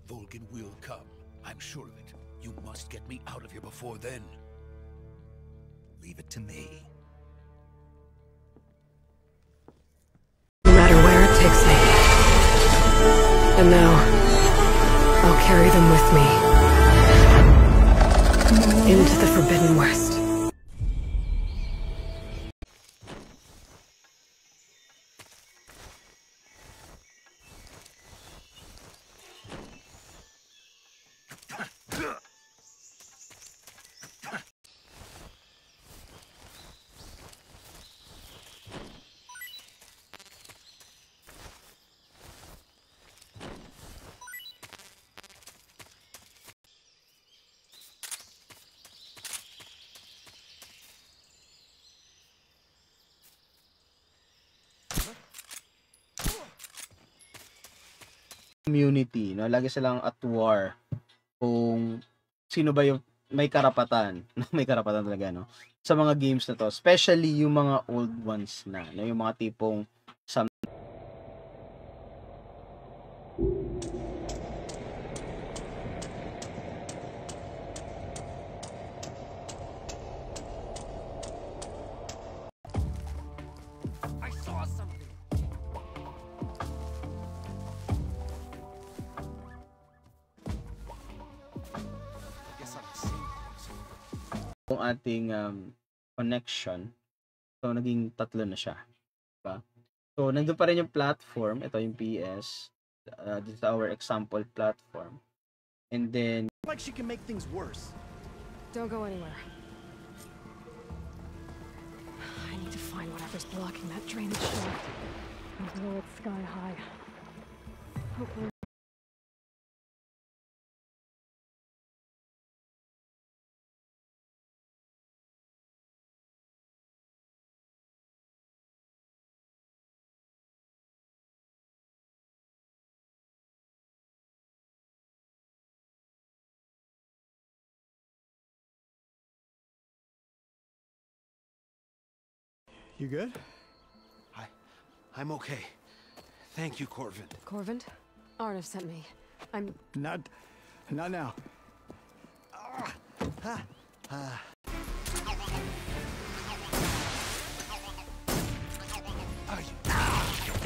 Volgin will come. I'm sure of it. You must get me out of here before then. Leave it to me. No matter where it takes me. And now, I'll carry them with me. Into the Forbidden West. Community, no? Lagi silang at war kung sino ba yung may karapatan, may karapatan talaga, no? Sa mga games na to, especially yung mga old ones na, no? Yung mga tipong I saw something. yung ating connection. So, naging tatlo na siya. Diba? So, nandun pa rin yung platform. Ito yung PS. This is our example platform. And then, Like she can make things worse. Don't go anywhere. I need to find whatever's blocking that drainage shaft. I know it's sky high. Hopefully. You good? I'm okay. Thank you, Corvin. Corvin? Arnav sent me. I'm... Not now.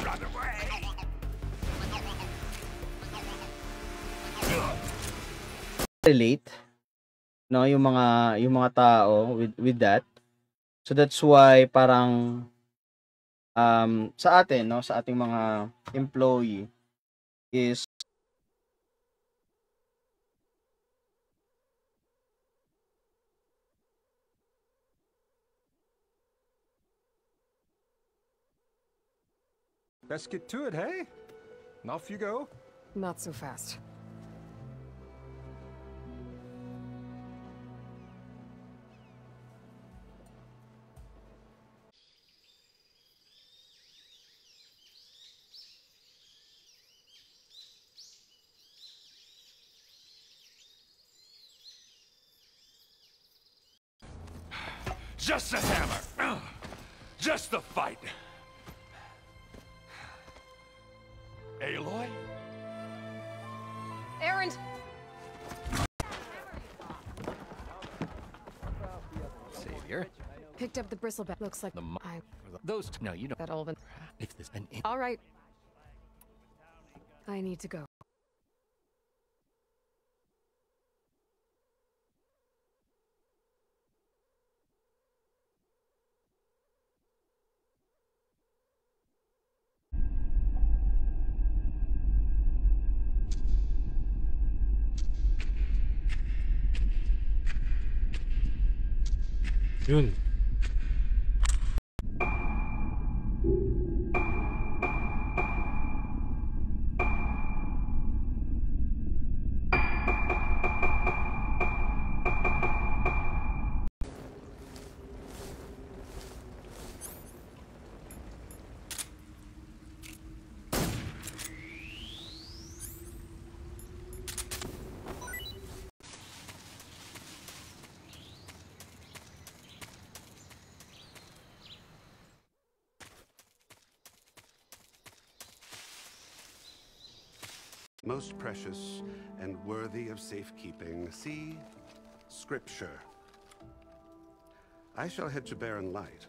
Run away! relate, no? Yung mga tao with that. So, that's why parang sa atin, no? Sa ating mga employee is Best get to it, hey? And off you go. Not so fast. Just a hammer. Just the fight. Aloy? Erend! Savior. Picked up the bristleback. Looks like Those. No, you don't. that Ulven. If there's an. All right. I need to go. Yun. most precious and worthy of safekeeping. See Scripture. I shall head to Barren Light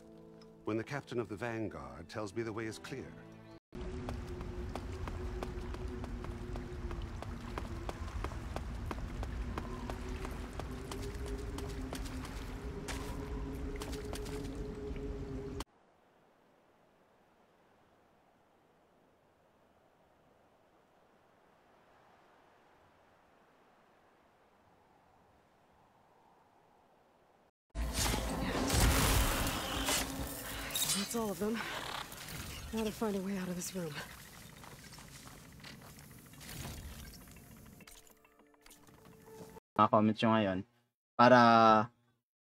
when the captain of the Vanguard tells me the way is clear. That's all of them. Now to find a way out of this room. Mga comments nyo ngayon para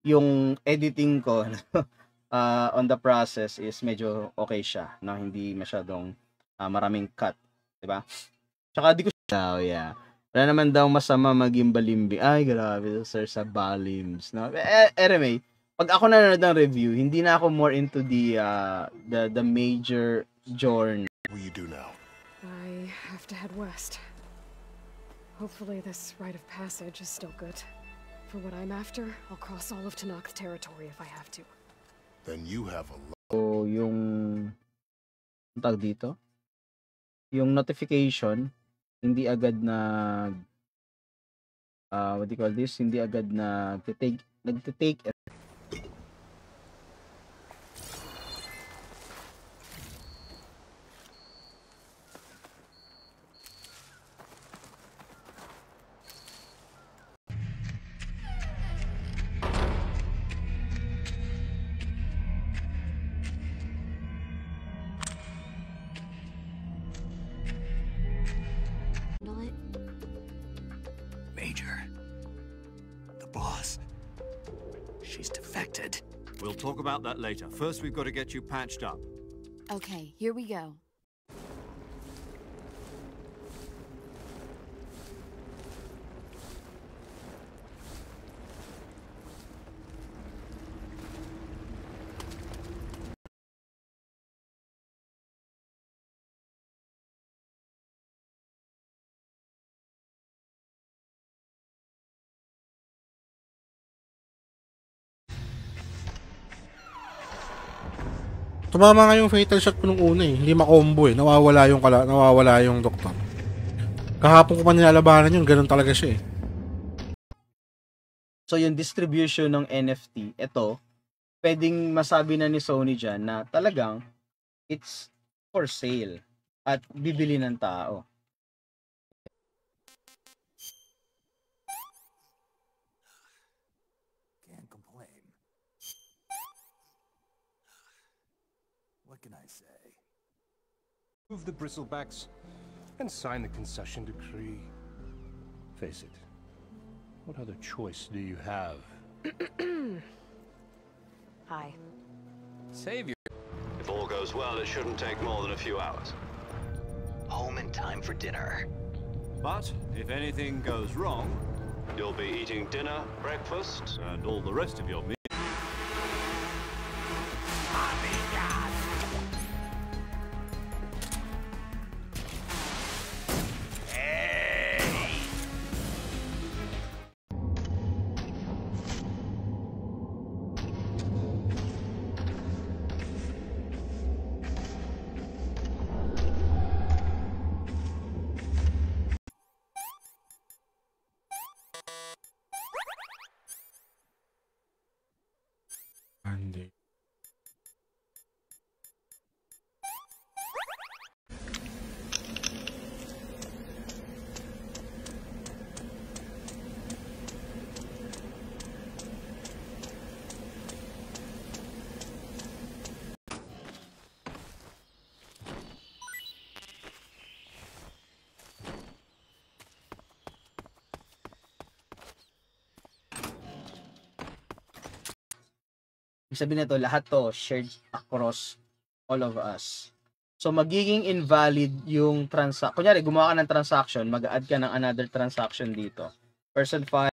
yung editing ko on the process is medyo okay siya, no? Hindi masyadong maraming cut, 'di ba? Tsaka di ko daw, yeah. Wala naman daw masama maging balimbing. Ay, grabe, sir, sa balims, no? Anyway, pag ako nanonood ng review, hindi na ako more into the major journey. What will you do now? I have to head west. Hopefully this rite of passage is still good. For what I'm after, I'll cross all of Tanakh territory if I have to. Then you have a lot. So, yung tag dito, yung notification, hindi agad na what do you call this? Hindi agad na nagtitake Major. The boss. She's defected. We'll talk about that later. First, we've got to get you patched up. Okay, here we go. Tumama nga yung fatal shot ko nung una eh. Hindi makombo eh. Nawawala yung doktor. Kahapon ko pa nilalabanan yun. Ganun talaga siya eh. So yung distribution ng NFT, ito, pwedeng masabi na ni Sony dyan na talagang it's for sale at bibili ng tao. Can't complain. What can I say? Move the bristlebacks and sign the concession decree. Face it. What other choice do you have? Hi. Savior. If all goes well, it shouldn't take more than a few hours. Home in time for dinner. But if anything goes wrong, you'll be eating dinner, breakfast, and all the rest of your meal. Hindi. Ibig sabihin nito, lahat to shared across all of us. So, magiging invalid yung transaction. Kunyari, gumawa ka ng transaction, mag-add ka ng another transaction dito. Person 5,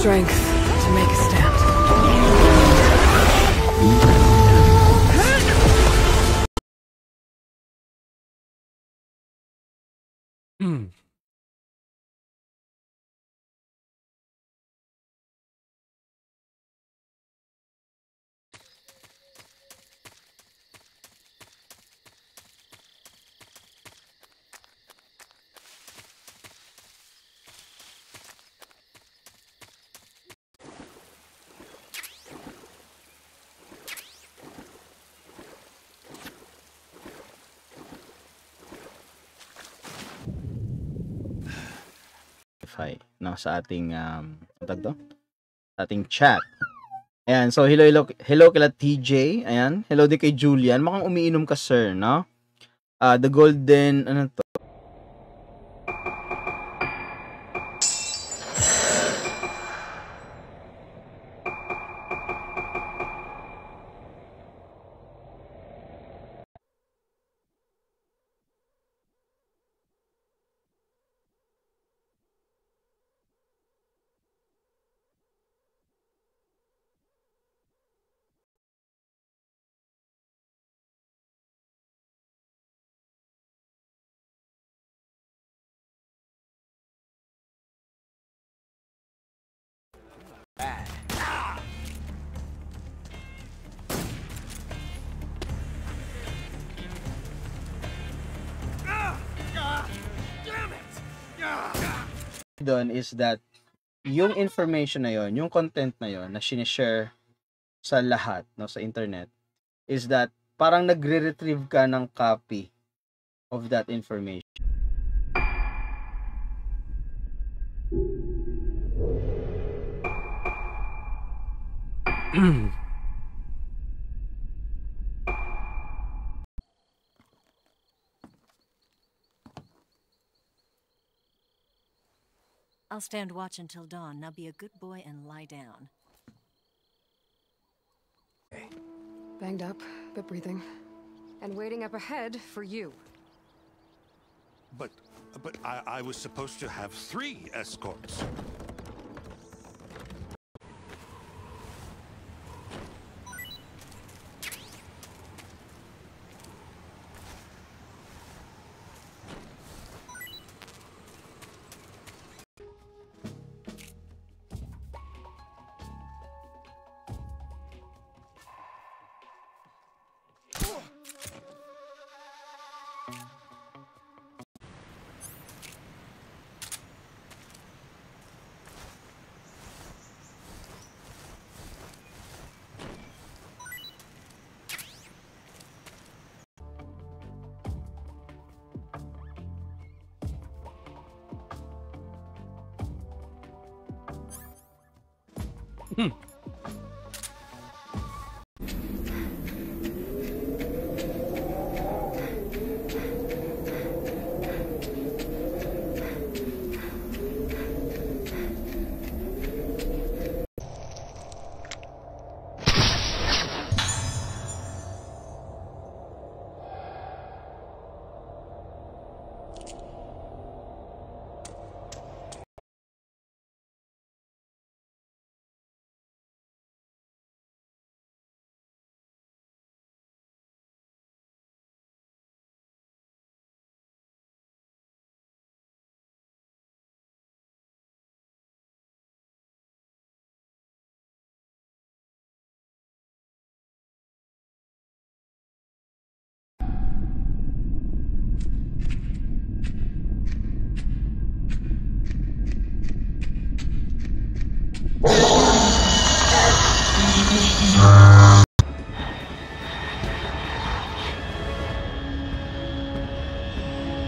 strength to make a stand. No, sa ating to? Sa ating chat. Ayan, so hello kila TJ. Ayan, hello din kay Julian. Mukhang umiinom ka, sir, no? The golden ano to? Doon is that yung information na yon, yung content na yon na sinishare sa lahat, no, sa internet, is that parang nagre-retrieve ka ng copy of that information. I'll stand watch until dawn. Now be a good boy and lie down. Banged up, but breathing. And waiting up ahead for you. But I was supposed to have 3 escorts.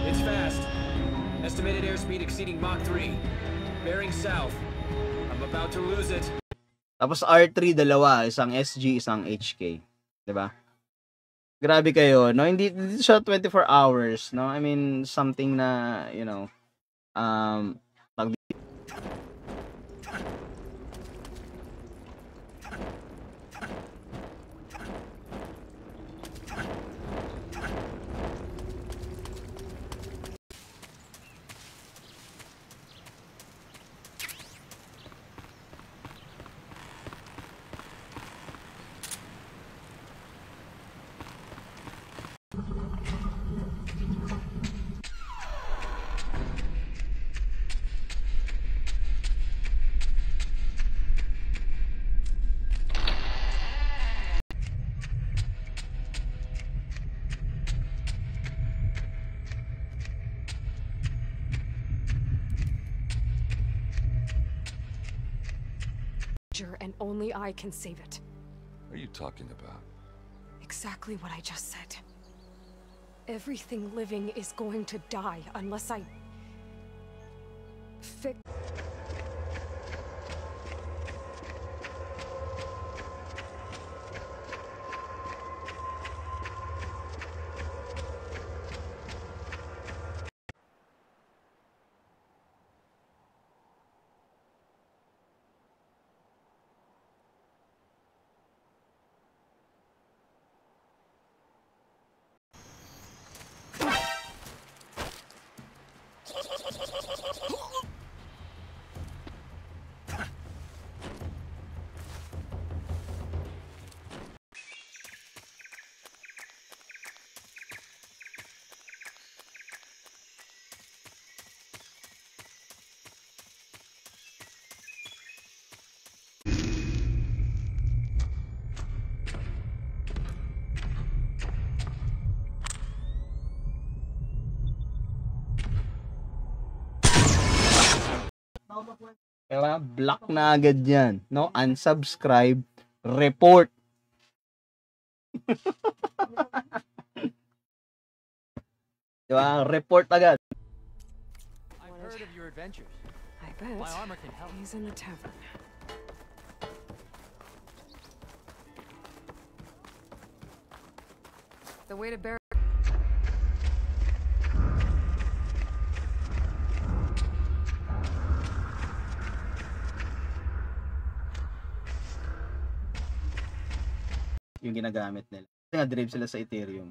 It's fast. Estimated airspeed exceeding Mach 3. Bearing south. I'm about to lose it. Tapos R3 dalawa, isang SG, isang HK, 'di ba? Grabe kayo, no? Hindi siya 24 hours, no? I mean, something na, you know, soldier, and only I can save it. What are you talking about? Exactly what I just said. Everything living is going to die unless I fix. Kaya block na agad yan. No? Unsubscribe, report. Diba? Report agad. I've heard of your adventures. I bet. My armor can help. He's in the tavern. The way to bear. Yung ginagamit nila. Kasi nga drive sila sa Ethereum.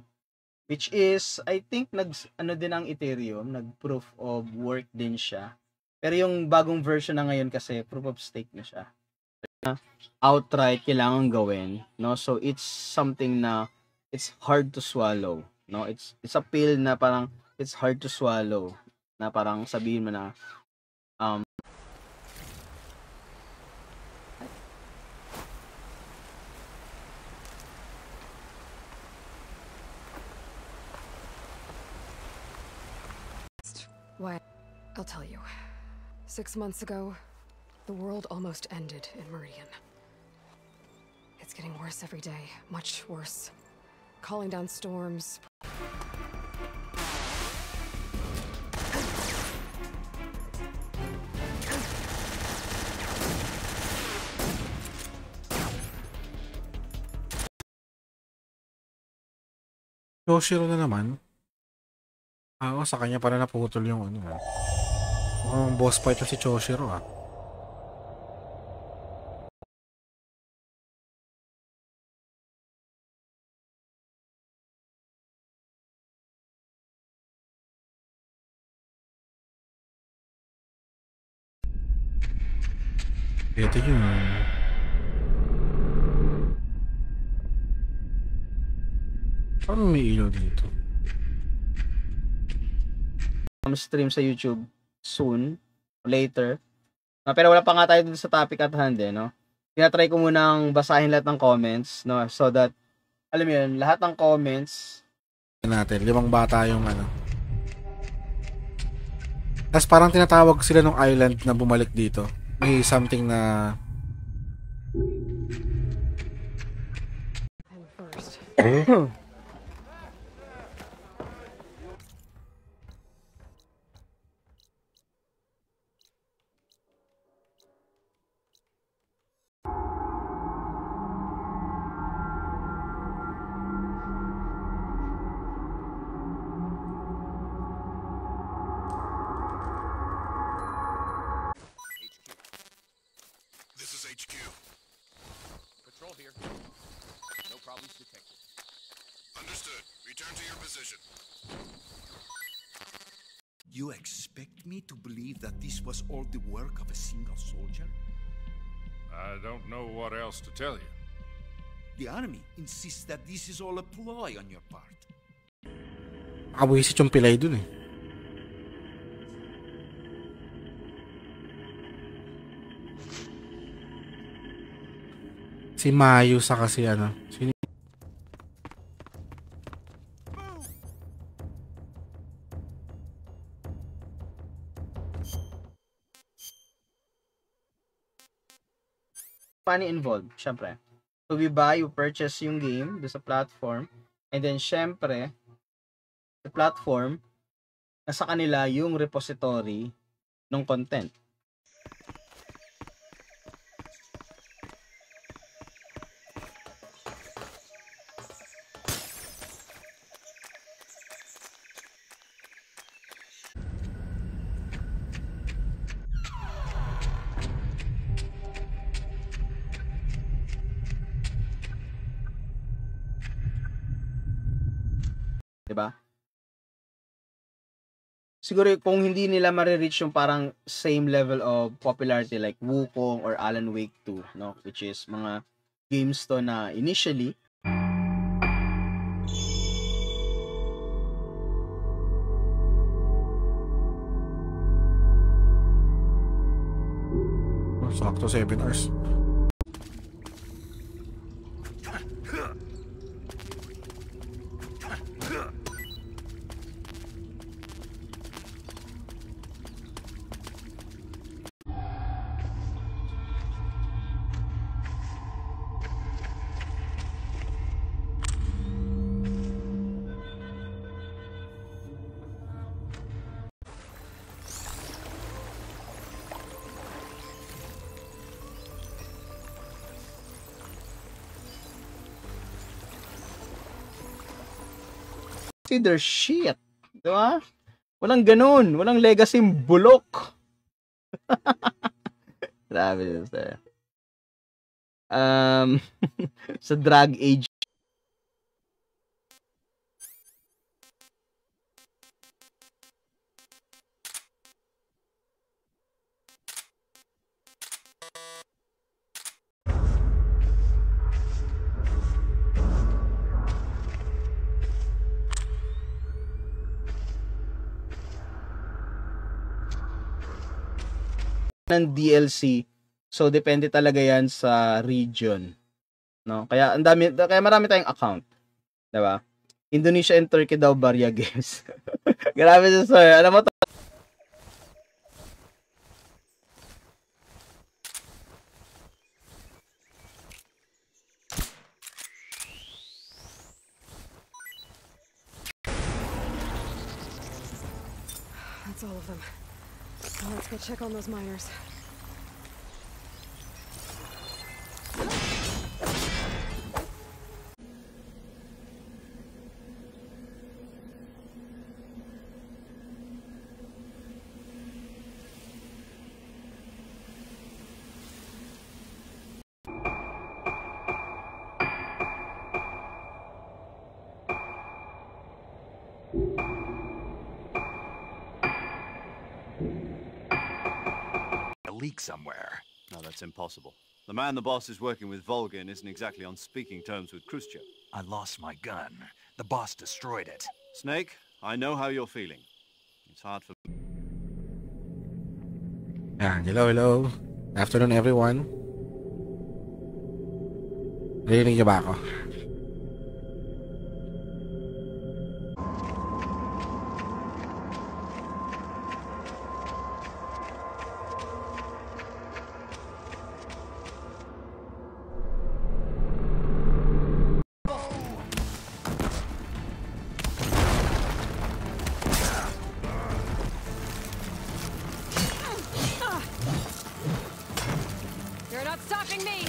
Which is, I think, ano din ang Ethereum, nag-proof of work din siya. Pero yung bagong version na ngayon kasi, proof of stake na siya. Outright, kailangan gawin. No? So, it's something na, it's hard to swallow. No? It's a pill na parang, it's hard to swallow. Na parang sabihin mo na, Why? I'll tell you. 6 months ago, the world almost ended in Meridian. It's getting worse every day, much worse. Calling down storms. Yoshiro na naman. Sa kanya pala naputol yung ano. Boss fight na si Choshiro ah. Ito yun. Parang may ilaw dito. Stream sa YouTube soon, later. Pero wala pa nga tayo dito sa topic at hand no? Tinatry ko munang basahin lahat ng comments, no? So that, alam mo yun, lahat ng comments natin, 5 bata yung ano. Tapos parang tinatawag sila ng island na bumalik dito. May something na You expect me to believe that this was all the work of a single soldier? I don't know what else to tell you. The army insists that this is all a ploy on your part. Nakabwisit yung pilay dun eh. Si Mayu sa kasi ano. Sino? money involved, syempre. So we purchase yung game do sa platform, and then syempre, sa platform, nasa kanila yung repository ng content. Diba? Siguro kung hindi nila ma-reach yung parang same level of popularity like Wukong or Alan Wake 2, no? Which is mga games to na initially sakto 7 hours. consider shit. Diba? Walang ganun. Walang legacy bulok. Grabe yun, sir. Sa drag age. Ng DLC. So depende talaga 'yan sa region. No? Kaya marami tayong account. 'Di ba? Indonesia and Turkey daw Barya Games. Grabe siya, sir. Alam mo That's all of them. Now let's go check on those miners. Leak somewhere. No, that's impossible. The man the boss is working with, Volgin, isn't exactly on speaking terms with Khrushchev. I lost my gun. The boss destroyed it. Snake, I know how you're feeling. It's hard for... Hello. Afternoon, everyone. Narinig niyo ba ako? You're not stopping me!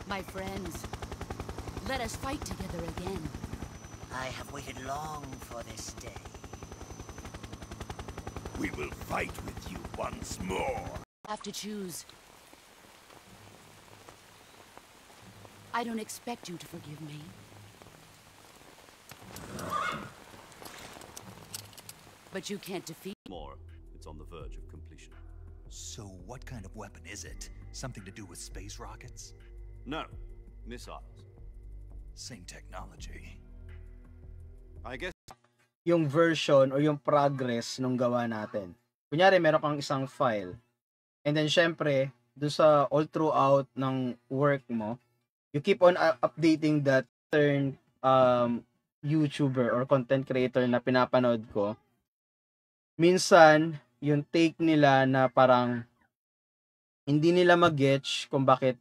My friends, let us fight together again. I have waited long for this day. We will fight with you once more. Have to choose. I don't expect you to forgive me. But you can't defeat more. It's on the verge of completion. So what kind of weapon is it? Something to do with space rockets? No. Missiles. Same technology. I guess yung version or yung progress nung gawa natin. Kunyari, meron kang isang file. And then, syempre, doon sa all throughout ng work mo, you keep on updating that certain YouTuber or content creator na pinapanood ko. Minsan, yung take nila na parang hindi nila mag-getch kung bakit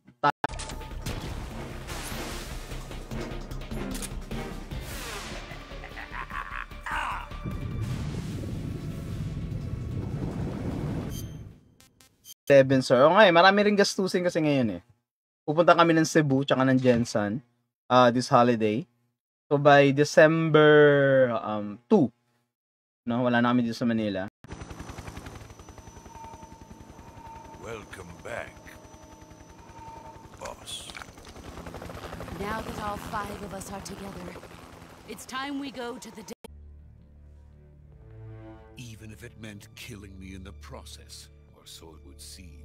Seven, sir. O nga marami rin gastusin kasi ngayon eh. Pupunta kami ng Cebu tsaka ng Jensen this holiday. So by December 2, no, wala na kami dito sa Manila. Welcome back, boss. Now that all 5 of us are together, it's time we go to the Even if it meant killing me in the process. So it would seem.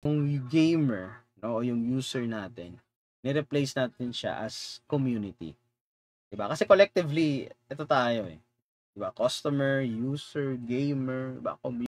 Yung gamer, no, yung user natin, ni-replace natin siya as community. Diba? Kasi collectively, ito tayo eh. Diba? Customer, user, gamer, diba? Community.